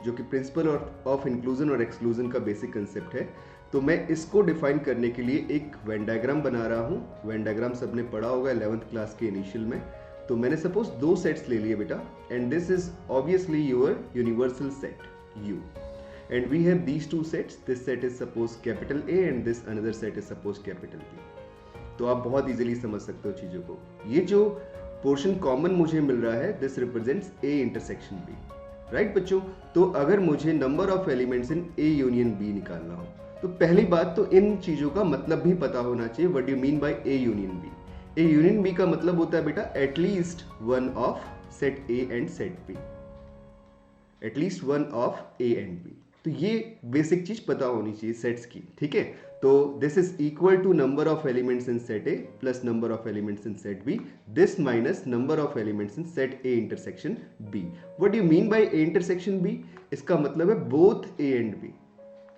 जो कि principal of inclusion और एक्सक्लूजन का बेसिक कंसेप्ट है। तो मैं इसको डिफाइन करने के लिए एक वेन डायग्राम बना रहा हूँ। वेन डायग्राम सबने पढ़ा होगा 11th क्लास के इनिशियल में। तो मैंने सपोज 2 सेट्स ले लिए बेटा, and this is obviously your universal set U, and we have these two sets. This set is suppose capital A and this another set is suppose capital B. तो आप बहुत easily समझ सकते हो चीजों को। ये जो पोर्शन कॉमन मुझे मिल रहा है, this represents A intersection B, right बच्चों। तो अगर मुझे number of elements in A union B निकालना हो, तो पहली बात तो इन चीजों का मतलब भी पता होना चाहिए। What do mean by A union B? A union B का मतलब होता है बेटा at least one of set A and set B, at least one of A and B। तो ये बेसिक चीज पता होनी चाहिए सेट्स की, ठीक है। तो this is equal to number of elements in set A plus number of elements in set B, this minus number of elements in set A intersection B। What do you mean by A intersection B? इसका मतलब है both A and B,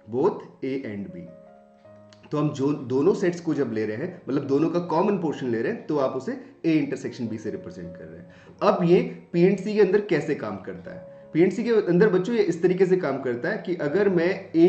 both A and B। तो हम जो दोनों sets को जब ले रहे हैं, मतलब दोनों का कॉमन पोर्शन ले रहे हैं, तो आप उसे A इंटरसेक्शन B से रिप्रेजेंट कर रहे हैं। अब ये PNC के अंदर कैसे काम करता है? PNC के अंदर बच्चों ये इस तरीके से काम करता है कि अगर मैं A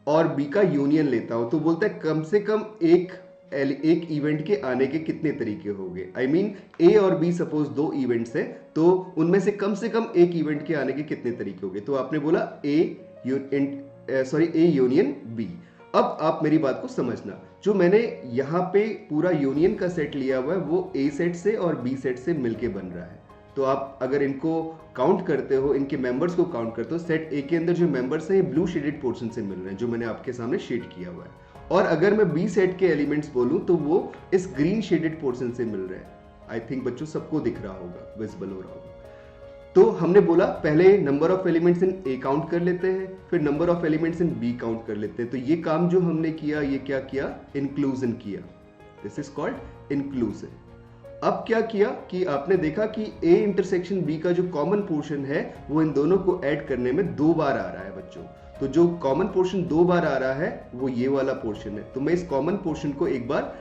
और B का यूनियन लेता हूं, तो बोलता है कम से कम एक इवेंट के आने के कितने तरीके होंगे। आई मीन A और B सपोज 2 इवेंट्स है, तो उनमें से कम एक इवेंट के आने के कितने तरीके होंगे। तो आपने बोला A यूनियन B। अब आप मेरी बात को समझना, जो मैंने यहाँ पे पूरा यूनियन का सेट लिया हुआ है वो A सेट से और B सेट से मिलके बन रहा है। तो आप अगर इनको काउंट करते हो, इनके मेंबर्स को काउंट करते हो, सेट A के अंदर जो मेंबर्स हैं ये ब्लू शेडेड पोर्शन से मिल रहे हैं, जो मैंने आपके सामने शेड किया हुआ है। और अगर मैं B सेट के एलिमेंट्स बोलूं तो वो इस ग्रीन शेडेड पोर्शन से मिल रहे हैं। आई थिंक बच्चों सबको दिख रहा होगा, विजिबल हो रहा होगा। तो हमने बोला पहले number of elements in A count कर लेते हैं, फिर number of elements in B count कर लेते हैं। तो ये काम जो हमने किया, ये क्या किया? इंक्लूजन किया। This is called inclusion. अब क्या किया कि आपने देखा कि A इंटरसेक्शन B का जो कॉमन पोर्शन है वो इन दोनों को ऐड करने में 2 बार आ रहा है बच्चों। तो जो कॉमन पोर्शन 2 बार आ रहा है वो ये वाला पोर्शन है। तो मैं इस कॉमन पोर्शन को एक बार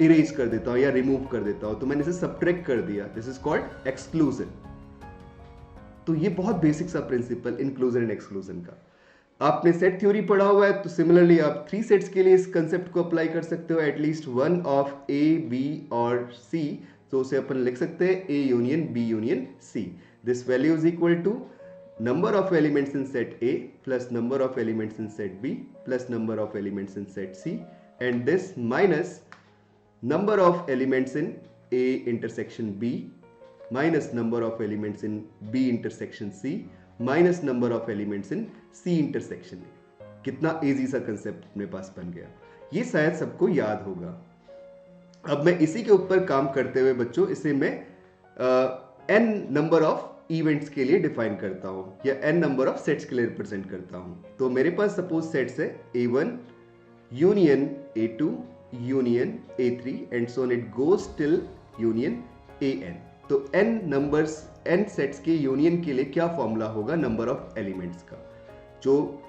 इरेज कर देता हूं या रिमूव कर देता हूं, तो मैंने इसे सब्ट्रैक्ट कर दिया। This is called exclusion. तो ये बहुत बेसिक सा प्रिंसिपल इंक्लूजन एंड एक्सक्लूजन का। आपने सेट थ्योरी पढ़ा हुआ है, तो सिमिलरली आप 3 सेट्स के लिए इस कंसेप्ट को अप्लाई कर सकते हो, at least one of A, B और C। तो उसे अपन लिख सकते हैं A union B union C। This value is equal to number of elements in set A plus number of elements in set B plus number of elements in set C, and this minus number of elements in A intersection B minus number of elements in B intersection C minus number of elements in C intersection A। कितना easy सा concept अपने पास बन गया, ये शायद सबको याद होगा। अब मैं इसी के ऊपर काम करते हुए बच्चों इसे मैं n नंबर ऑफ इवेंट्स के लिए डिफाइन करता हूं या n नंबर ऑफ सेट्स के लिए रिप्रेजेंट करता हूं। तो मेरे पास सपोज सेट्स है A1 union A2 union A3 and so on it goes till union AN। तो n नंबर्स n सेट्स के यूनियन के लिए क्या फॉर्मूला होगा नंबर ऑफ एलिमेंट्स का? जो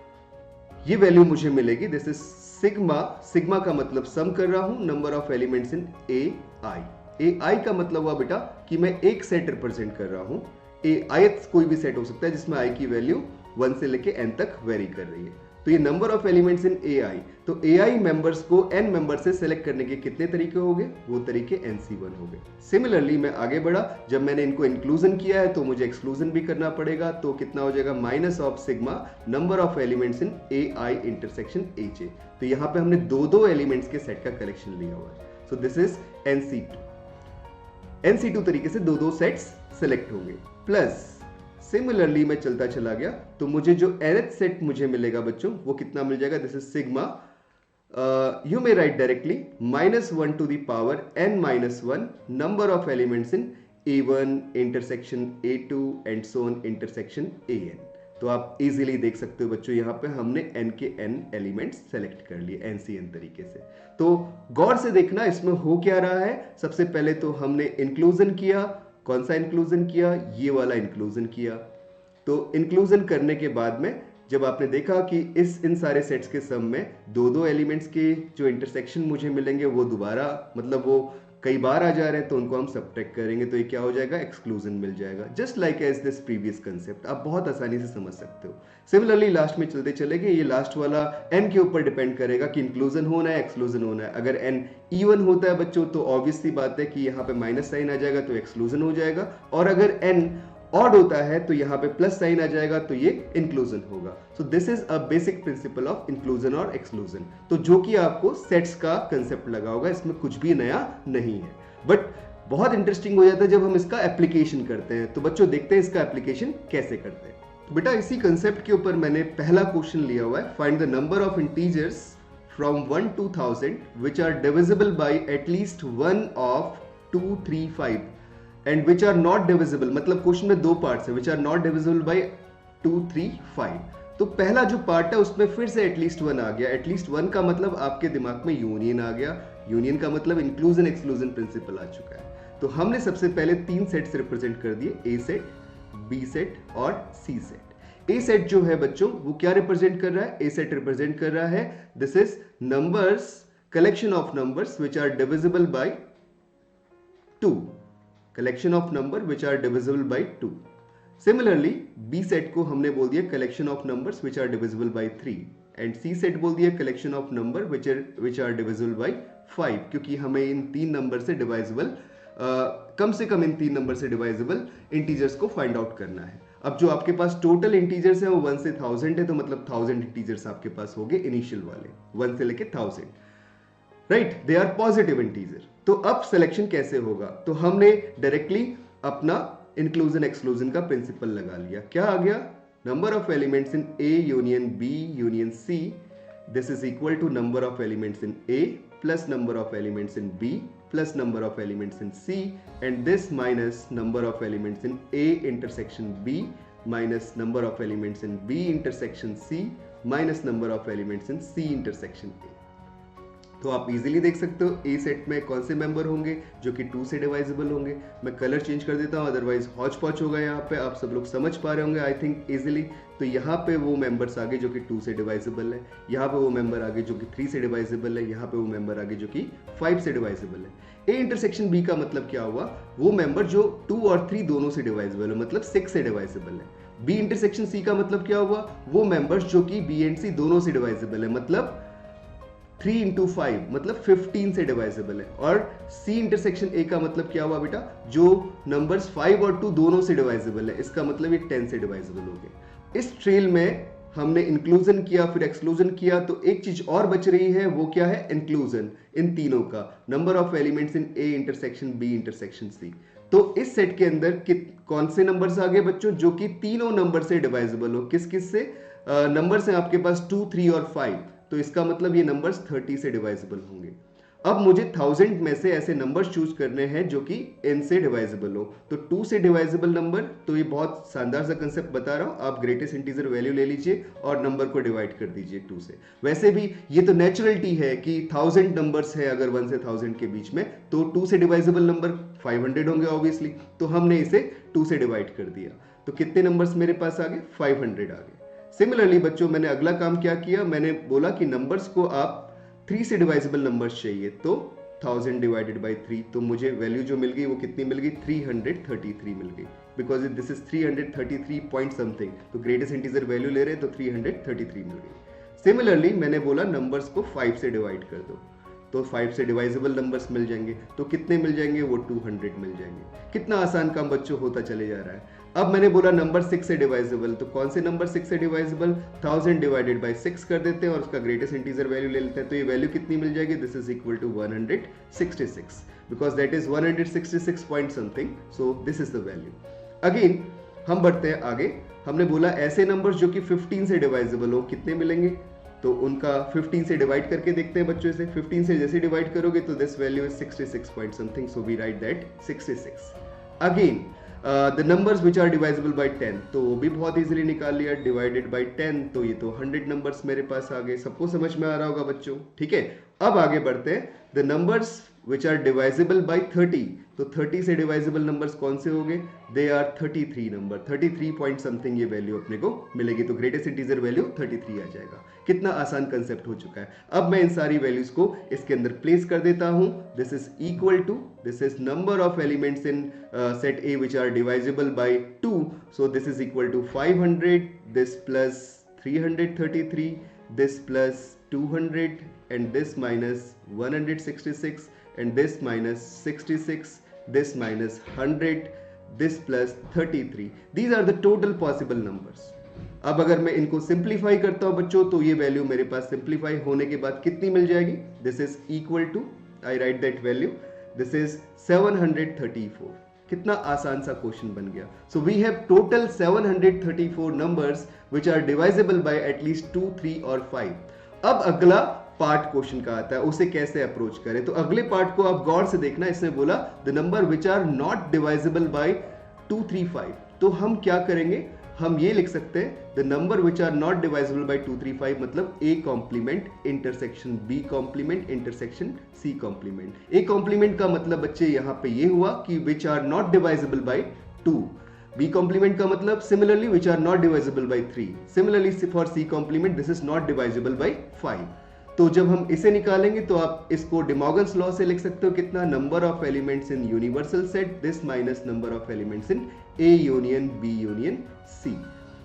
ये वैल्यू मुझे मिलेगी, दिस इज सिग्मा। सिग्मा का मतलब सम कर रहा हूं number of elements in AI का मतलब हुआ बेटा कि मैं एक सेट रिप्रेजेंट कर रहा हूं। ith कोई भी सेट हो सकता है जिसमें I की वैल्यू 1 से लेके n तक वेरी कर रही है। तो ये number of elements in AI, तो AI मेंबर्स को n मेंबर से सेलेक्ट करने के कितने तरीके होंगे? वो तरीके NC1 हो गए। सिमिलरली मैं आगे बढ़ा, जब मैंने इनको इंक्लूजन किया है तो मुझे एक्सक्लूजन भी करना पड़ेगा। तो कितना हो जाएगा? Minus of sigma number of elements in AI intersection AJ। तो यहाँ पे हमने दो एलिमेंट्स के सेट का कलेक्शन लिया हुआ है। सो दिस इज NC2 तरीके से दो सेट्स सेलेक्ट होंगे। प्लस सिमिलरली मैं चलता चला गया तो मुझे जो nth सेट मुझे मिलेगा बच्चों वो कितना मिल जाएगा? This is sigma, you may write directly -1 to the power n minus 1 number of elements in A1 intersection A2 and so on intersection AN। तो आप इजीली देख सकते हो बच्चों यहाँ पे हमने n के n एलिमेंट्स सेलेक्ट कर लिए NCN तरीके से। तो गौर से देखना इसमें हो क्या रहा है। सबसे पहले तो हमने इंक्लूजन किया। कौन सा इंक्लूजन किया? ये वाला इंक्लूजन किया। तो इंक्लूजन करने के बाद में जब आपने देखा कि इन सारे सेट्स के सम में दो एलिमेंट्स के जो इंटरसेक्शन मुझे मिलेंगे वो दोबारा मतलब वो कई बार आ जा रहे हैं तो उनको हम सब्ट्रैक्ट करेंगे, तो ये क्या हो जाएगा, एक्सक्लूजन मिल जाएगा। Just like as this previous concept, आप बहुत आसानी से समझ सकते हो। सिमिलरली लास्ट में चलते चलेंगे, ये लास्ट वाला n के ऊपर डिपेंड करेगा कि इंक्लूजन होना है एक्सक्लूजन होना है। अगर n इवन होता है बच्चों तो ऑब्वियसली बात है कि यहाँ पे माइनस साइन आ जाएगा तो एक्सक्लूजन हो जाएगा, और अगर n ऑड होता है तो यहाँ पे प्लस साइन आ जाएगा तो ये इंक्लूजन होगा। सो this is a basic principle of inclusion और एक्सक्लूजन, तो जो कि आपको सेट्स का कंसेप्ट लगा होगा, इसमें कुछ भी नया नहीं है। बट बहुत इंटरेस्टिंग हो जाता है जब हम इसका एप्लीकेशन करते हैं। तो बच्चों देखते हैं इसका एप्लीकेशन कैसे करते हैं। तो बेटा इसी कंसेप्ट के ऊपर मैंने पहला क्वेश्चन लिया हुआ है, find the number of integers from 1 to 1000 which are divisible by at least one of 2, 3, 5 and which are not divisible, मतलब क्वेश्चन में दो पार्ट्स है, which are not divisible by 2, 3, 5। तो पहला जो पार्ट है उसमें फिर से एटलीस्ट वन आ गया। एटलीस्ट वन का मतलब आपके दिमाग में यूनियन आ गया, यूनियन का मतलब इंक्लूजन एक्सक्लूजन प्रिंसिपल आ चुका है। तो हमने सबसे पहले तीन सेट्स रिप्रेजेंट कर दिए, ए सेट, बी सेट और सी सेट। ए सेट जो है बच्चों वो क्या रिप्रेजेंट कर रहा है, ए सेट रिप्रेजेंट कर रहा है this is numbers, collection of numbers which are divisible by 2, collection of number which are divisible by 2। Similarly B set को हमने बोल दिया collection of numbers which are divisible by 3 and C set बोल दिया collection of number which are divisible by 5, क्योंकि हमें इन तीन number से डिवाइजिबल कम से कम इन तीन नंबर से डिवाइजिबल इंटीजर्स को फाइंड आउट करना है। अब जो आपके पास टोटल इंटीजर्स है वो 1 से 1000 है, तो मतलब 1000 इंटीजर्स आपके पास होंगे इनिशियल वाले 1 से लेके 1000, right, they are positive integer. तो अब सिलेक्शन कैसे होगा, तो हमने डायरेक्टली अपना इंक्लूजन एक्सक्लूजन का प्रिंसिपल लगा लिया। क्या आ गया, number of elements in A union B union C, this is equal to number of elements in A plus number of elements in B plus number of elements in C, and this minus number of elements in A intersection B minus number of elements in B intersection C minus number of elements in C intersection A। तो आप easily देख सकते हो ए set में कौन से member होंगे जो कि 2 से डिवाइजिबल होंगे। मैं कलर चेंज कर देता हूँ, अदरवाइज हॉच पॉच होगा। यहाँ पे आप सब लोग समझ पा रहे होंगे आई थिंक इजीली। तो यहाँ पे वो मेंबर्स आगे जो कि 2 से डिवाइजिबल है, यहाँ पे वो मेंबर आगे जो कि 3 से डिवाइजिबल है, यहाँ पे वो मेंबर आगे जो कि 5 से डिवाइजिबल है। ए इंटरसेक्शन बी का मतलब क्या हुआ, वो मेंबर जो 2 और 3 दोनों से डिवाइजिबल है, मतलब 6 से डिवाइजिबल है। बी इंटरसेक्शन सी का मतलब क्या हुआ, वो मेंबर्स जो कि बी एंड सी दोनों से डिवाइजिबल है, मतलब 3 into 5 मतलब 15 से डिवाइजिबल है। और C इंटरसेक्शन A का मतलब क्या हुआ बेटा, जो नंबर्स 5 और 2 दोनों से डिवाइजिबल है, इसका मतलब ये 10 से डिवाइजिबल हो गए। इस ट्रेल में हमने इंक्लूजन किया फिर एक्सक्लूजन किया, तो एक चीज और बच रही है, वो क्या है, इंक्लूजन इन तीनों का, number of elements in A intersection B intersection C। तो इस सेट के अंदर कौन से नंबर्स आ गए बच्चों, जो कि तीनों नंबर से डिवाइजिबल हो। किस किस से, नंबर्स हैं आपके पास 2, 3 और 5, तो इसका मतलब ये नंबर्स 30 से डिवाइजिबल होंगे। अब मुझे 1000 में से ऐसे नंबर्स चूज करने हैं जो कि n से डिवाइजिबल हो। तो 2 से डिवाइजिबल नंबर, तो ये बहुत शानदार सा कंसेप्ट बता रहा हूं, आप ग्रेटेस्ट इंटीजर वैल्यू ले लीजिए और नंबर को डिवाइड कर दीजिए 2 से। वैसे भी ये तो नेचुरलिटी है कि 1000 नंबर्स है अगर 1 से 1000 के बीच में, तो 2 से डिवाइजिबल नंबर 500 होंगे ऑब्वियसली, तो हमने इसे 2 से डिवाइड कर दिया। तो कितने नंबर्स मेरे पास आ गए, 500 आ गए। सिमिलरली बच्चों मैंने अगला काम क्या किया, मैंने बोला कि नंबर्स को आप 3 से डिवाइजिबल नंबर्स चाहिए, तो 1000 डिवाइडेड बाय 3, तो मुझे वैल्यू जो मिल गई वो कितनी मिल गई, 333 मिल गई, because this is 333 point something, तो ग्रेटेस्ट इंटीजर वैल्यू ले रहे हैं तो 333 मिल गई। सिमिलरली मैंने बोला नंबर्स को 5 से डिवाइड कर दो, तो 5 से डिवाइजिबल नंबर्स मिल जाएंगे, तो कितने मिल जाएंगे, वो 200 मिल जाएंगे। कितना आसान काम बच्चों होता चले जा रहा है। अब मैंने बोला नंबर 6 से डिवाइजिबल, तो कौन से नंबर 6 से डिवाइजिबल, 1000 डिवाइडेड बाय 6 कर देते हैं और उसका ग्रेटेस्ट इंटीजर वैल्यू ले लेते हैं, तो ये वैल्यू कितनी मिल जाएगी, this is equal to 166, because that is 166 point something, so this is the value. Again हम बढ़ते हैं आगे, हमने बोला ऐसे नंबर्स जो कि 15 से डिवाइजिबल हो, कितने मिलेंगे, तो उनका 15 से डिवाइड करके देखते हैं बच्चों से। 15 से जैसे डिवाइड करोगे तो this value is 66 point something, so we write that 66। Again the numbers which are divisible by 10, तो वो भी बहुत इजीली निकाल लिया, डिवाइडेड बाय 10, तो ये तो 100 नंबर्स मेरे पास आ गए। सबको समझ में आ रहा होगा बच्चों, ठीक है। अब आगे बढ़ते हैं, the numbers which are divisible by 30, तो 30 से डिवाइजिबल नंबर्स कौन से होंगे? They are 33 number, 33 point something ये वैल्यू अपने को मिलेगी, तो ग्रेटेस्ट इंटीजर वैल्यू 33 आ जाएगा। कितना आसान कंसेप्ट हो चुका है। अब मैं इन सारी वैल्यूज को इसके अंदर प्लेस कर देता हूं। This is equal to, this is number of elements in set A which are divisible by 2, so this is equal to 500, this plus 333, this plus 200 and this minus 166 and this minus 66, this minus 100, this plus 33. These are the total possible numbers. अब अगर मैं इनको simplify करता हूं बच्चों, तो ये value मेरे पास सिंप्लीफाई होने के बाद कितनी मिल जाएगी? This is equal to, I write that value, this is 734। कितना आसान सा क्वेश्चन बन गया। So we have total 734 numbers which are divisible by at least 2, 3 और 5। अब अगला पार्ट क्वेश्चन का आता है, उसे कैसे अप्रोच करें। तो अगले पार्ट को आप गौर से देखना, इसने बोला the number which are not divisible by 2, 3, 5। तो हम क्या करेंगे, हम ये लिख सकते हैं the number which are not divisible by 2, 3, 5 मतलब a complement intersection b complement intersection c complement. a complement का मतलब बच्चे यहाँ पे ये हुआ कि which are not divisible by 2, b complement का मतलब similarly which are not divisible by 3, similarly for c complement this is not divisible by 5। तो जब हम इसे निकालेंगे तो आप इसको डिमॉर्गन्स लॉ से लिख सकते हो, कितना? Number of elements in universal set this minus number of elements in A union B union C।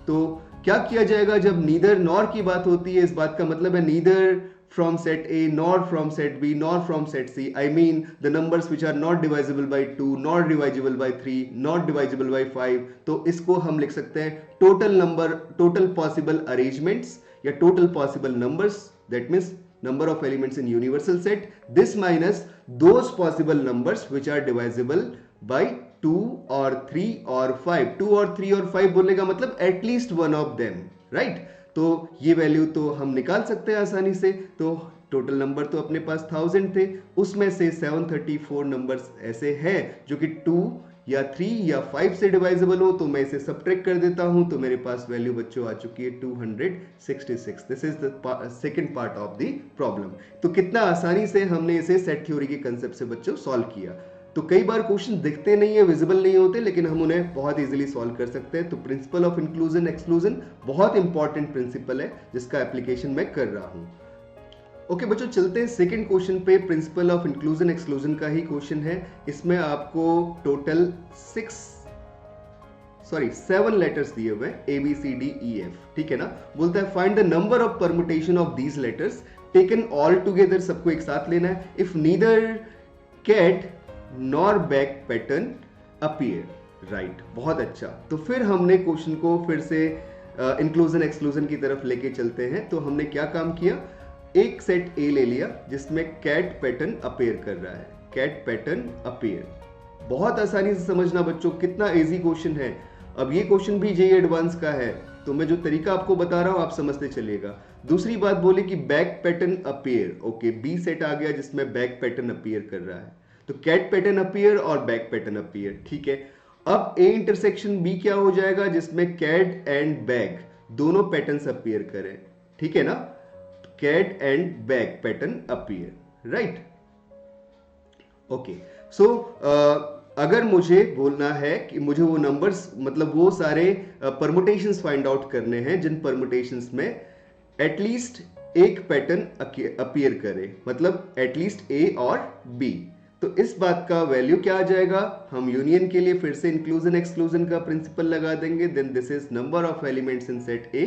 तो क्या किया जाएगा जब नीदर नॉर की बात होती है? इस बात का मतलब है neither from set A nor from set B nor from set C. I mean the numbers which are not divisible by 2, not divisible by 3, not divisible by 5. तो इसको हम लिख सकते हैं total number, total possible arrangements या total possible numbers, that means number of elements in universal set, this minus those possible numbers which are divisible by 2 or 3 or 5. 2 और 3 और 5 बोलने का मतलब at least one of them, right? तो ये value तो हम निकाल सकते हैं आसानी से। तो टोटल नंबर तो अपने पास 1000 थे, उसमें से 734 नंबर्स ऐसे हैं जो कि 2 या 3 या 5 से डिवाइजेबल हो, तो मैं इसे सब्ट्रैक्ट कर देता हूं, तो मेरे पास वैल्यू बच्चों आ चुकी है 266। This is the second part of the problem. तो कितना आसानी से हमने इसे सेट थ्योरी के कंसेप्ट से बच्चों सॉल्व किया। तो कई बार क्वेश्चन दिखते नहीं है, विजिबल नहीं होते, लेकिन हम उन्हें बहुत इजीली सॉल्व कर सकते हैं। तो प्रिंसिपल ऑफ इंक्लूजन एक्सक्लूजन बहुत इंपॉर्टेंट प्रिंसिपल है जिसका एप्लीकेशन मैं कर रहा हूं। ओके बच्चों, चलते हैं सेकंड क्वेश्चन पे। प्रिंसिपल ऑफ इंक्लूजन एक्सक्लूजन का ही क्वेश्चन है। इसमें आपको टोटल 7 लेटर्स दिए हुए हैं, ABCDEF, ठीक है ना। बोलता है find the number of permutation of these letters taken all together, सबको एक साथ लेना है। If neither cat nor back pattern appear, right, बहुत अच्छा। तो फिर हमने क्वेश्चन को फिर से इंक्लूजन एक्सक्लूजन की तरफ लेके चलते हैं। तो हमने क्या काम किया, एक सेट ए ले लिया जिसमें कैट पैटर्न अपीयर कर रहा है, कैट पैटर्न अपीयर। बहुत आसानी से समझना बच्चों, कितना इजी क्वेश्चन है। अब ये क्वेश्चन भी जेईई एडवांस का है, तो मैं जो तरीका आपको बता रहा हूं आप समझते चलिएगा। दूसरी बात बोली कि back pattern appear, okay, B set आ गया जिसमें बैक पैटर्न अपीयर कर रहा है, तो कैट पैटर्न अपीयर और बैक पैटर्न अपीयर, ठीक है। अब ए इंटरसेक्शन बी क्या हो जाएगा, जिसमें कैट एंड बैक दोनों पैटर्न्स अपीयर करें, ठीक है ना। Cat and back pattern appear, right, okay. So अगर मुझे बोलना है कि मुझे वो नंबर्स, मतलब वो सारे परमुटेशंस फाइंड आउट करने हैं जिन परमुटेशंस में एटलीस्ट एक पैटर्न अपीयर करे, मतलब एटलीस्ट ए और बी, तो इस बात का वैल्यू क्या आ जाएगा। हम यूनियन के लिए फिर से इंक्लूजन एक्सक्लूजन का प्रिंसिपल लगा देंगे। Then this is number of elements in set A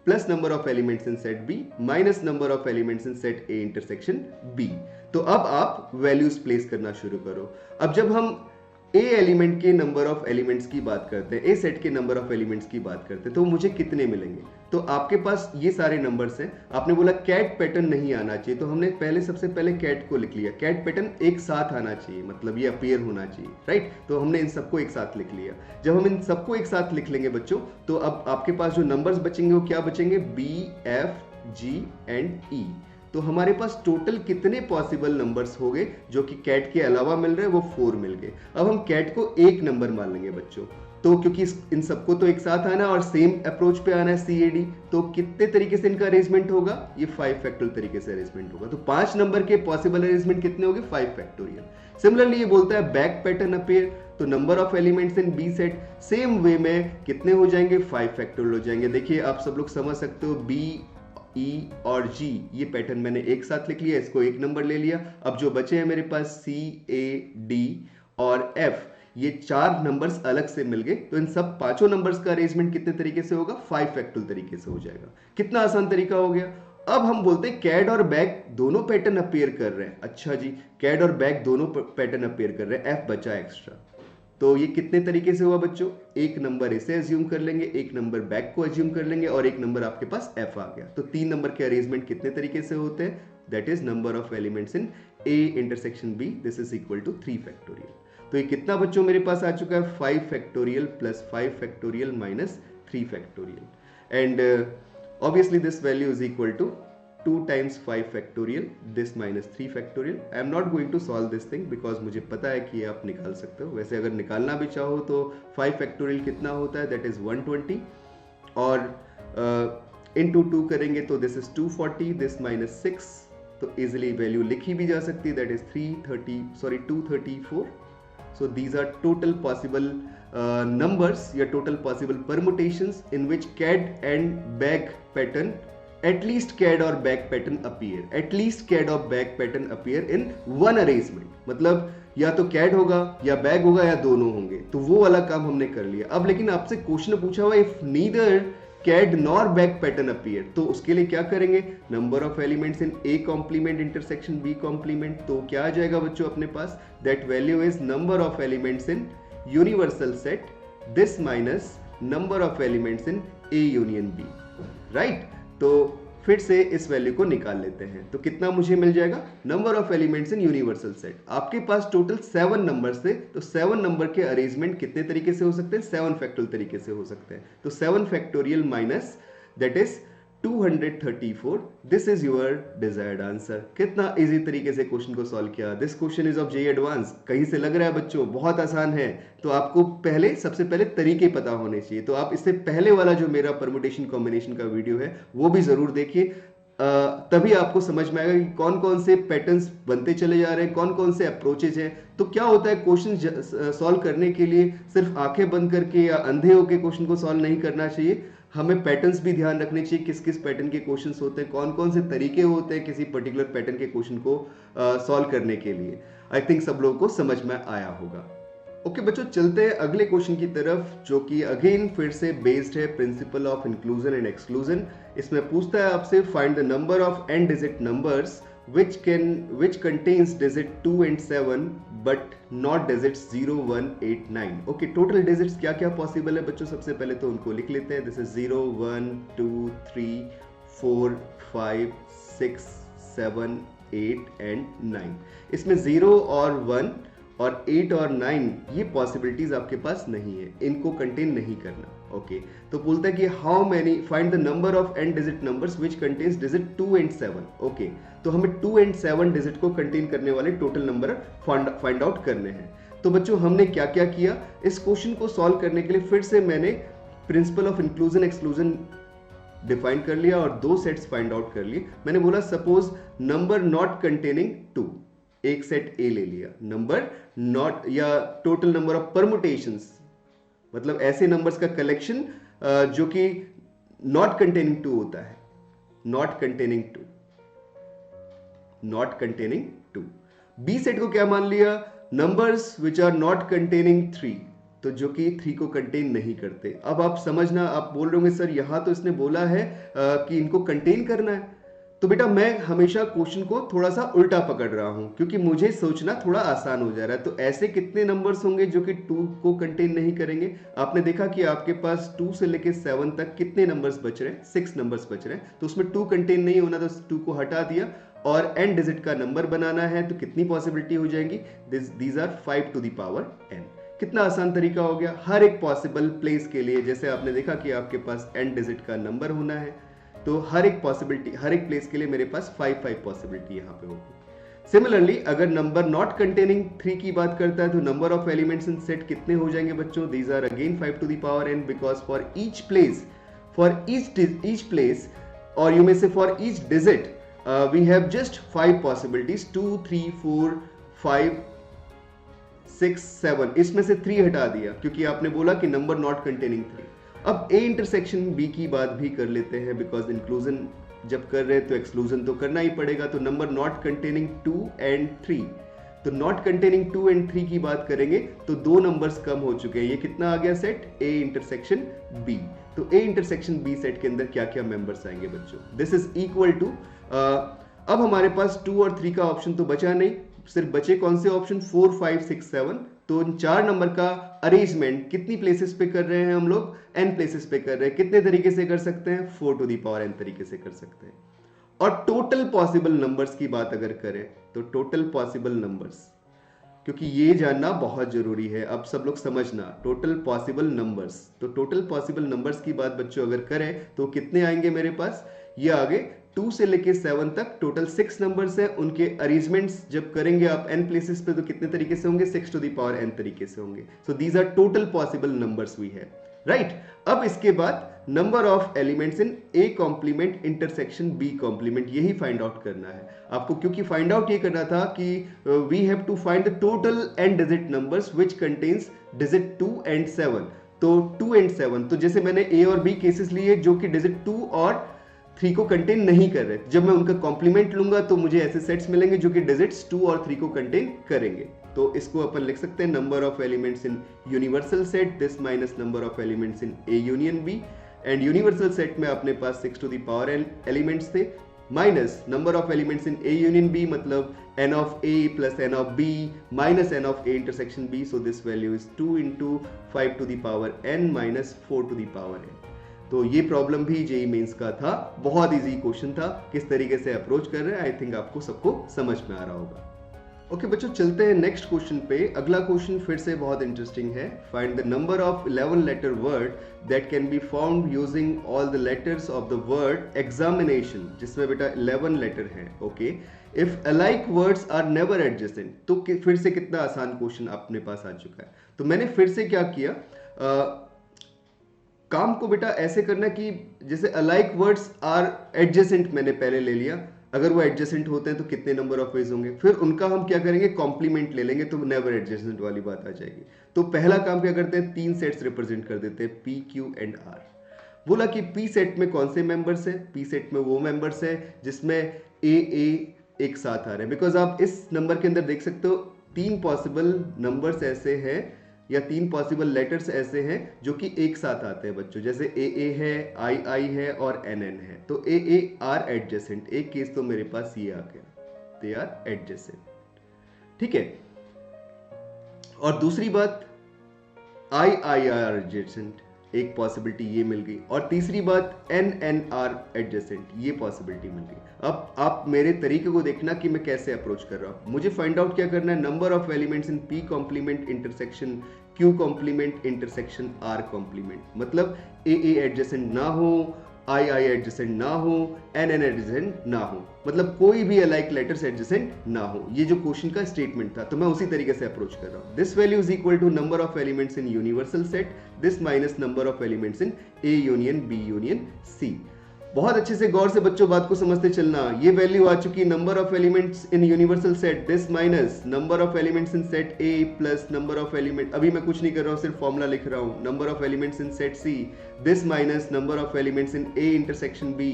plus number of elements in set B minus number of elements in set A intersection B. तो अब आप वैल्यूज प्लेस करना शुरू करो। अब जब हम ए एलिमेंट के नंबर ऑफ एलिमेंट्स की बात करते हैं, ए सेट के नंबर ऑफ एलिमेंट्स की बात करते हैं, तो मुझे कितने मिलेंगे। तो आपके पास ये सारे नंबर्स हैं। आपने बोला कैट पैटर्न नहीं आना चाहिए, तो हमने पहले सबसे पहले कैट को लिख लिया। कैट पैटर्न एक साथ आना चाहिए, मतलब ये अपीयर होना चाहिए, राइट। तो हमने इन सबको एक साथ लिख लिया। जब हम इन सबको एक साथ लिख लेंगे बच्चों, तो अब आपके पास जो नंबर्स बचेंगे वो क्या बचेंगे, बी, एफ, जी एंड ई। तो हमारे पास टोटल कितने पॉसिबल नंबर्स हो गए जो कि कैट के अलावा मिल रहे हैं, वो 4 मिल गए। अब हम कैट को एक नंबर मान लेंगे बच्चों, तो क्योंकि इन सबको तो एक साथ आना और सेम अप्रोच पे आना है CAD, तो कितने तरीके से इनका अरेंजमेंट होगा, ये 5 फैक्टोरियल तरीके से अरेंजमेंट होगा। तो 5 नंबर के पॉसिबल अरेंजमेंट कितने होंगे, 5 फैक्टोरियल। सिमिलरली ये बोलता है बैक पैटर्न अपीयर, तो number of elements in B set same way में कितने हो जाएंगे, 5 फैक्टोरियल हो जाएंगे। देखिए आप सब लोग समझ सकते हो, B, E और G ये पैटर्न मैंने एक साथ लिख लिया, इसको एक नंबर ले लिया। अब जो बचे हैं मेरे पास C, A, D और F, ये 4 नंबर्स अलग से मिल गए, तो इन सब पांचों नंबर्स का अरेंजमेंट कितने तरीके से होगा, 5 फैक्टोरियल तरीके से हो जाएगा। कितना आसान तरीका हो गया। अब हम बोलते हैं कैड और बैक दोनों पैटर्न अपीयर कर रहे हैं। अच्छा जी, कैड और बैक दोनों पैटर्न अपीयर कर रहे हैं, F बचा एक्स्ट्रा, तो ये कितने तरीके से हुआ बच्चों, एक नंबर इसे एज्यूम कर लेंगे, एक नंबर बैक को एज्यूम कर लेंगे और एक नंबर आपके पास F आ गया। तो 3 नंबर के अरेंजमेंट कितने तरीके से होते हैं, that is number of elements in A intersection B, this is equal to 3 factorial. तो ये कितना बच्चों मेरे पास आ चुका है, 5 factorial plus 5 factorial minus 3 factorial, and obviously this value is equal to 2 times 5 factorial this minus 3 factorial. I am not going to solve this thing because मुझे पता है कि आप निकाल सकते हो। वैसे अगर निकालना भी चाहो तो 5 factorial कितना होता है, that is 120, और into 2 करेंगे तो this is 240, this minus 6, तो easily value लिखी भी जा सकती है, that is 234. So these are total possible numbers या total possible permutations in which CAD and back pattern, at least CAD और back pattern appear, at least CAD और back pattern appear in one arrangement। मतलब या तो CAD होगा या back होगा या दोनों होंगे, तो वो वाला काम हमने कर लिया। अब लेकिन आपसे क्वेश्चन पूछा हुआ if neither CAD nor back pattern appear, तो उसके लिए क्या करेंगे, number of elements in A complement intersection B complement, तो क्या आ जाएगा बच्चों अपने पास, that value is number of elements in universal set this minus number of elements in A union B, right. तो फिर से इस वैल्यू को निकाल लेते हैं, तो कितना मुझे मिल जाएगा, number of elements in universal set. आपके पास टोटल 7 नंबर्स थे, तो 7 नंबर के अरेंजमेंट कितने तरीके से हो सकते हैं, 7 फैक्टोरियल तरीके से हो सकते हैं। तो 7 factorial minus that is 234, this is your desired answer. कितना इजी तरीके से क्वेश्चन को सॉल्व किया। This question is of JEE advance. कहीं से लग रहा है बच्चों बहुत आसान है, तो आपको सबसे पहले तरीके पता होने चाहिए। तो आप इससे पहले वाला जो मेरा परमुटेशन कॉम्बिनेशन का वीडियो है वो भी जरूर देखिए, तभी आपको समझ में आएगा कि कौन कौन से पैटर्न्स बनते चले जा रहे हैं, कौन कौन से अप्रोचेज हैं। तो क्या होता है, क्वेश्चन सॉल्व करने के लिए सिर्फ आंखें बंद करके या अंधे होकर क्वेश्चन को सॉल्व नहीं करना चाहिए, हमें पैटर्न्स भी ध्यान रखने चाहिए, किस किस पैटर्न के क्वेश्चंस होते हैं, कौन कौन से तरीके होते हैं किसी पर्टिकुलर पैटर्न के क्वेश्चन को सॉल्व करने के लिए। आई थिंक सब लोगों को समझ में आया होगा। ओके बच्चों, चलते हैं अगले क्वेश्चन की तरफ, जो कि अगेन फिर से बेस्ड है principal of inclusion and exclusion. इसमें पूछता है आपसे find the number of n digit numbers which contains digit 2 and 7 but not digits 0, 1, 8, 9। Okay, total digits क्या क्या पॉसिबल है बच्चों, सबसे पहले तो उनको लिख लेते हैं। This is 0, 1, 2, 3, 4, 5, 6, 7, 8 and 9। इसमें 0 और 1 और 8 और 9 ये पॉसिबिलिटीज आपके पास नहीं है, इनको कंटेन नहीं करना। ओके, तो बोलता है कि how many find the number of n digit numbers which contains digit 2 and 7। Okay, तो हमें 2 and 7 डिजिट को कंटेन करने वाले टोटल नंबर फाइंड आउट करने हैं। तो बच्चों हमने क्या क्या किया, इस क्वेश्चन को सॉल्व करने के लिए फिर से मैंने principal of inclusion exclusion define कर लिया और 2 सेट्स फाइंड आउट कर लिए। मैंने बोला सपोज नंबर नॉट कंटेनिंग 2, एक सेट A ले लिया, नंबर नॉट या टोटल नंबर ऑफ परमुटेशंस, मतलब ऐसे नंबर्स का कलेक्शन जो कि नॉट कंटेनिंग 2 होता है, नॉट कंटेनिंग 2। B सेट को क्या मान लिया, numbers which are not containing 3, तो जो कि 3 को कंटेन नहीं करते। अब आप समझना, आप बोल रहे होंगे सर यहाँ तो इसने बोला है कि इनको कंटेन करना है, तो बेटा मैं हमेशा क्वेश्चन को थोड़ा सा उल्टा पकड़ रहा हूं क्योंकि मुझे सोचना थोड़ा आसान हो जा रहा है। तो ऐसे कितने नंबर्स होंगे जो कि 2 को कंटेन नहीं करेंगे। आपने देखा कि आपके पास 2 से लेके 7 तक कितने नंबर्स बच रहे हैं, 6 नंबर्स बच रहे हैं, तो उसमें 2 कंटेन नहीं होना, तो 2 को हटा दिया और n डिजिट का नंबर बनाना है, तो कितनी पॉसिबिलिटी हो जाएंगी, these are 5 to the power n। कितना आसान तरीका हो गया। हर एक पॉसिबल प्लेस के लिए, जैसे आपने देखा कि आपके पास n डिजिट का नंबर होना है, तो हर एक पॉसिबिलिटी, हर एक प्लेस के लिए मेरे पास 5 पॉसिबिलिटी यहाँ पे होगी। सिमिलरली अगर नंबर नॉट कंटेनिंग 3 की बात करता है तो number of elements in set कितने हो जाएंगे बच्चों? These are again 5 to the power n, because for each place, for each place, or you may say for each digit, we have just 5 possibilities, 2 3 4 5 6 7, इसमें से 3 हटा दिया क्योंकि आपने बोला कि नंबर नॉट कंटेनिंग 3। अब a इंटरसेक्शन b की बात भी कर लेते हैं, बिकॉज इंक्लूजन जब कर रहे हैं तो एक्सक्लूजन तो करना ही पड़ेगा। तो नंबर नॉट कंटेनिंग 2 and 3, तो नॉट कंटेनिंग 2 and 3 की बात करेंगे तो दो नंबर्स कम हो चुके हैं। ये कितना आ गया सेट? a intersection b। तो a इंटरसेक्शन b सेट के अंदर क्या क्या मेंबर्स आएंगे बच्चों? दिस इज इक्वल टू, अब हमारे पास 2 और 3 का ऑप्शन तो बचा नहीं, सिर्फ बचे कौन से ऑप्शन? 4 5 6 7। तो इन 4 नंबर का अरेंजमेंट कितनी प्लेसेस पे कर रहे हैं हम लोग? n प्लेसेस पे कर रहे हैं। कितने तरीके से कर सकते हैं? 4 टू द पावर n तरीके से कर सकते हैं। और टोटल पॉसिबल नंबर्स की बात अगर करें तो टोटल पॉसिबल नंबर्स, क्योंकि ये जानना बहुत जरूरी है, अब सब लोग समझना, टोटल पॉसिबल नंबर्स। तो टोटल पॉसिबल नंबर्स की बात बच्चों अगर करें तो कितने आएंगे मेरे पास? ये आगे 2 से लेके 7 तक टोटल 6 नंबर्स हैं। उनके अरेंजमेंट्स जब करेंगे आप n प्लेसेस पे तो कितने तरीके से होंगे? 6 टू द पावर n तरीके से होंगे। So these are total possible numbers we है, राइट। अब इसके बाद number of elements in a complement intersection b complement, यही फाइंड आउट करना है आपको, क्योंकि फाइंड आउट ये करना था कि we have to find the total n digit numbers which contains digit 2 and 7। तो 2 and 7, तो जैसे मैंने a और b केसेस लिए जो कि डिजिट 2 और 3 को कंटेन नहीं कर रहे, जब मैं उनका कॉम्प्लीमेंट लूंगा तो मुझे ऐसे सेट्स मिलेंगे जो कि डिजिट्स 2 और 3 को कंटेन करेंगे। तो इसको अपन लिख सकते हैं number of elements in universal set this minus number of elements in a union b। And universal set में अपने पास 6 to the power n elements थे, minus number of elements in a union b, मतलब n of a plus n of b minus n of a intersection b, so this value is 2 into 5 to the power n minus 4 to the power n। तो ये problem भी JEE mains का था, बहुत easy question था। किस तरीके से अप्रोच कर रहे हैं आई थिंक आपको सबको समझ में आ रहा होगा। ओके बच्चों, चलते हैं नेक्स्ट क्वेश्चन पे। अगला क्वेश्चन फिर से बहुत इंटरेस्टिंग है। Find the number of 11 letter word that can be found using all the letters of the word examination, जिसमें बेटा 11 लेटर हैं। Okay, if alike words are never adjacent, तो फिर से कितना आसान क्वेश्चन अपने पास आ चुका है। तो मैंने फिर से क्या किया, काम को बेटा ऐसे करना कि जैसे अलाइक वर्ड्स आर एडजेसेंट मैंने पहले ले लिया, अगर वो एडजेसेंट होते हैं तो कितने नंबर ऑफ वेज होंगे, फिर उनका हम क्या करेंगे कॉम्प्लीमेंट ले लेंगे तो नेवर एडजेसेंट वाली बात आ जाएगी। तो पहला काम क्या करते हैं, 3 सेट्स रिप्रेजेंट कर देते हैं P, Q एंड R। बोला कि P सेट में कौन से मेंबर्स हैं? P सेट में वो मेंबर्स हैं जिसमें A एक साथ आ रहे हैं, बिकॉज आप इस नंबर के अंदर देख सकते हो 3 पॉसिबल नंबर्स ऐसे हैं या 3 पॉसिबल लेटर्स ऐसे हैं जो कि एक साथ आते हैं बच्चों, जैसे AA है, II है और NN है। तो AA आर एडजेसेंट, एक केस तो मेरे पास ये आ गया, दे आर एडजेसेंट, ठीक है। और दूसरी बात II आर एडजेसेंट, एक पॉसिबिलिटी ये मिल गई। और तीसरी बात NN आर एडजेसेंट, ये पॉसिबिलिटी मिल गई। अब आप मेरे तरीके को देखना कि मैं कैसे अप्रोच कर रहा हूं। मुझे फाइंड आउट क्या करना है, number of elements in P complement intersection Q complement intersection R complement, मतलब AA एडजेसेंट ना हो, II एडजेसेंट ना हो, NN एडजेसेंट ना हो, मतलब कोई भी अलाइक लेटर्स एडजेसेंट ना हो। ये जो क्वेश्चन का स्टेटमेंट था, तो मैं उसी तरीके से अप्रोच कर रहा हूं। This value is equal to number of elements in universal set this minus number of elements in A union B union C। बहुत अच्छे से गौर से बच्चों बात को समझते चलना। ये वैल्यू आ चुकी number of elements in universal set this minus number of elements in set A plus number of element, अभी मैं कुछ नहीं कर रहा हूँ, सिर्फ फॉर्मूला लिख रहा हूँ, number of elements in set C this minus number of elements in A intersection B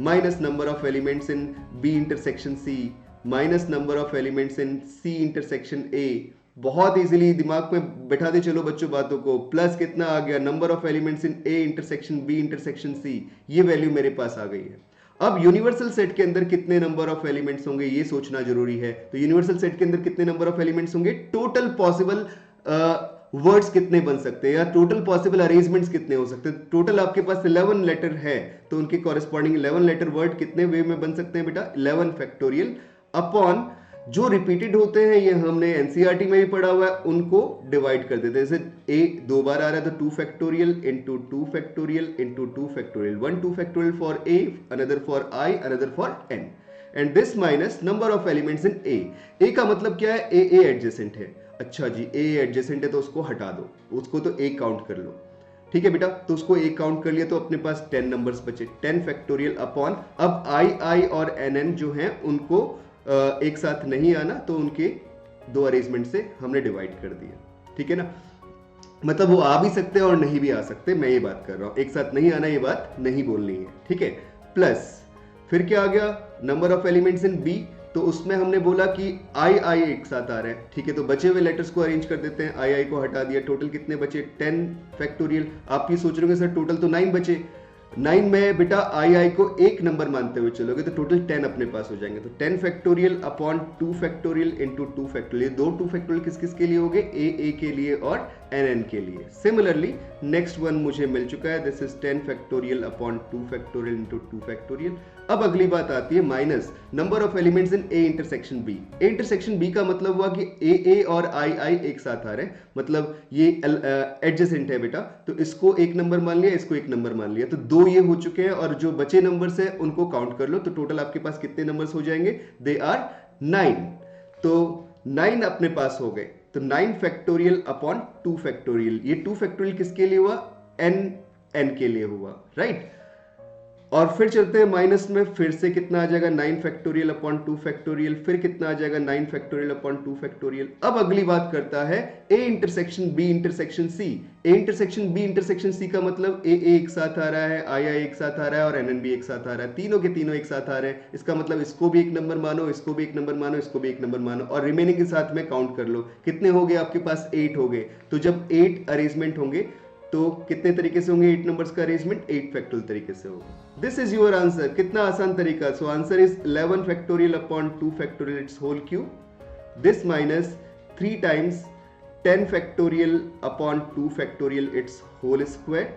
minus number of elements in B intersection C minus number of elements in C intersection A। बहुत easily दिमाग में बैठाते चलो बच्चों बातों को। Plus कितना आ गया, number of elements in A intersection B intersection C, ये वैल्यू मेरे पास आ गई है। अब यूनिवर्सल सेट के अंदर कितने नंबर ऑफ एलिमेंट्स होंगे ये सोचना जरूरी है। तो यूनिवर्सल सेट के अंदर कितने नंबर ऑफ एलिमेंट्स होंगे, टोटल पॉसिबल वर्ड्स कितने बन सकते हैं या टोटल पॉसिबल अरेंजमेंट्स कितने हो सकते हैं। टोटल आपके पास 11 लेटर है तो उनके कॉरेस्पॉन्डिंग 11 लेटर वर्ड कितने वे में बन सकते हैं बेटा, 11 फैक्टोरियल अपॉन जो रिपीटेड होते हैं, ये हमने एनसीईआरटी में भी पढ़ा हुआ है, उनको डिवाइड कर देते हैं। जैसे a 2 बार आ रहा है तो 2 factorial into 2 factorial into 2 factorial, 1 2 factorial for a, another for I, another for n। And this minus number of elements in A का मतलब क्या है, ए एडजेसेंट है। अच्छा जी, ए एडजेसेंट है तो उसको हटा दो, उसको तो ए काउंट कर लो। ठीक है बेटा, तो उसको एक काउंट कर लिया तो अपने पास 10 नंबर्स बचे, 10 फैक्टोरियल अपॉन, अब आई और एन जो हैं उनको एक साथ नहीं आना तो उनके दो अरेंजमेंट से हमने डिवाइड कर दिया। ठीक है ना, मतलब वो आ भी सकते हैं और नहीं भी आ सकते, मैं ये बात कर रहा हूं, एक साथ नहीं आना ये बात नहीं बोलनी है। ठीक है, प्लस फिर क्या आ गया, number of elements in B, तो उसमें हमने बोला कि आई एक साथ आ रहा है। ठीक है, तो बचे हुए लेटर्स को अरेंज कर देते हैं, आई को हटा दिया, टोटल कितने बचे 10 फैक्टोरियल। आप ये सोच रहे हो सर टोटल तो 9 बचे, 9 में बेटा आई को एक नंबर मानते हुए चलोगे तो टोटल 10 अपने पास हो जाएंगे, तो 10 factorial upon 2 factorial into 2 factorial, दो 2 फैक्टोरियल किस किस के लिए हो गए, ए के लिए और एन के लिए। सिमिलरली नेक्स्ट वन मुझे मिल चुका है, this is 10 factorial upon 2 factorial into 2 factorial. अब अगली बात आती है minus number of elements in A intersection B. A intersection B का मतलब हुआ कि ए और आई एक साथ आ रहे हैं, मतलब ये एडजेसेंट है बेटा, तो इसको एक नंबर मान लिया, इसको एक नंबर मान लिया, तो दो ये हो चुके हैं, और जो बचे नंबर्स है उनको काउंट कर लो, तो टोटल आपके पास कितने नंबर्स हो जाएंगे, दे आर 9। तो 9 अपने पास हो गए, तो 9 फैक्टोरियल अपॉन 2 फैक्टोरियल, ये 2 फैक्टोरियल किसके लिए हुआ, एन के लिए हुआ, राइट। और फिर चलते हैं माइनस में, फिर से कितना आ जाएगा 9 फैक्टोरियल अपॉन 2 फैक्टोरियल, फिर कितना आ जाएगा 9 फैक्टोरियल अपॉन 2 फैक्टोरियल। अब अगली बात करता है A intersection B intersection C. A intersection B intersection C का मतलब ए एक साथ आ रहा है, आई एक साथ आ रहा है और एन भी एक साथ आ रहा है, तीनों के तीनों एक साथ आ रहे हैं, इसका मतलब इसको भी एक नंबर मानो, इसको भी एक नंबर मानो, इसको भी एक नंबर मानो, और रिमेनिंग के साथ में काउंट कर लो, कितने हो गए आपके पास 8 हो गए। तो जब 8 अरेंजमेंट होंगे तो कितने तरीके से होंगे 8 नंबर्स का अरेंजमेंट, 8 फैक्टोरियल तरीके से होगा। दिस इज योर आंसर, कितना आसान तरीका। So answer is 11 factorial upon 2 factorial it's whole cube, this minus 3 times 10 factorial upon 2 factorial it's whole square.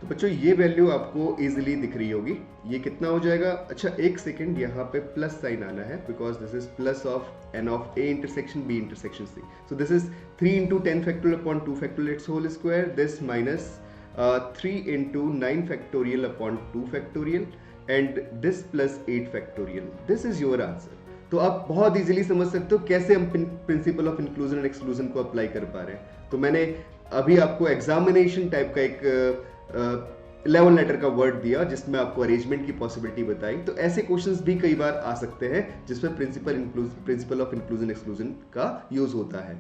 तो बच्चों ये वैल्यू आपको इजीली दिख रही होगी, ये कितना हो जाएगा, अच्छा एक सेकेंड, यहाँ पे प्लस साइन आना है because this is plus of N of A intersection B intersection C. So this is 3 into 10 factorial upon 2 factorial it's whole square, this minus 3 into 9 factorial upon 2 factorial and this plus 8 factorial. This is your answer. तो आप बहुत easily समझ सकते हो कैसे हम principle of inclusion and exclusion को apply कर पा रहे हैं। तो मैंने अभी आपको एग्जामिनेशन टाइप का एक 11 लेटर का वर्ड दिया जिसमें आपको अरेंजमेंट की पॉसिबिलिटी बताई, तो ऐसे क्वेश्चंस भी कई बार आ सकते हैं जिसमें प्रिंसिपल ऑफ इंक्लूजन एक्सक्लूजन का यूज होता है।